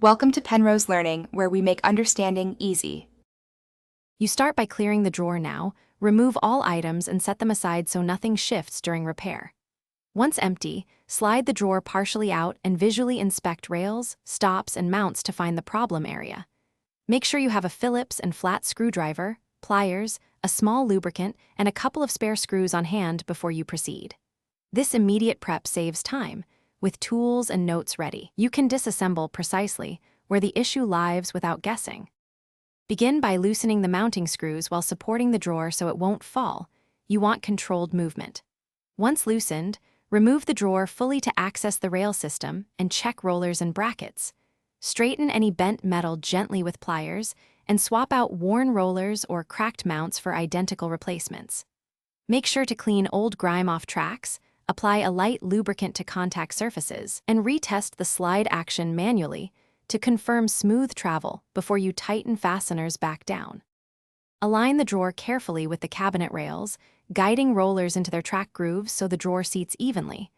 Welcome to Penrose Learning, where we make understanding easy. You start by clearing the drawer now, remove all items and set them aside so nothing shifts during repair. Once empty, slide the drawer partially out and visually inspect rails, stops, and mounts to find the problem area. Make sure you have a Phillips and flat screwdriver, pliers, a small lubricant, and a couple of spare screws on hand before you proceed. This immediate prep saves time. With tools and notes ready, you can disassemble precisely where the issue lies without guessing. Begin by loosening the mounting screws while supporting the drawer so it won't fall. You want controlled movement. Once loosened, remove the drawer fully to access the rail system and check rollers and brackets. Straighten any bent metal gently with pliers and swap out worn rollers or cracked mounts for identical replacements. Make sure to clean old grime off tracks, apply a light lubricant to contact surfaces, and retest the slide action manually to confirm smooth travel before you tighten fasteners back down. Align the drawer carefully with the cabinet rails, guiding rollers into their track grooves so the drawer seats evenly.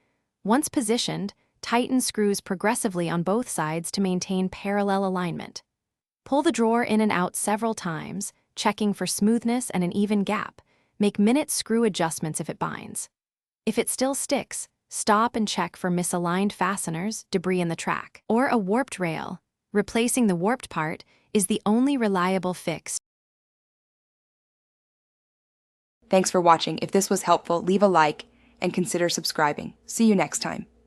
Once positioned, tighten screws progressively on both sides to maintain parallel alignment. Pull the drawer in and out several times, checking for smoothness and an even gap. Make minute screw adjustments if it binds. If it still sticks, stop and check for misaligned fasteners, debris in the track, or a warped rail. Replacing the warped part is the only reliable fix. Thanks for watching. If this was helpful, leave a like and consider subscribing. See you next time.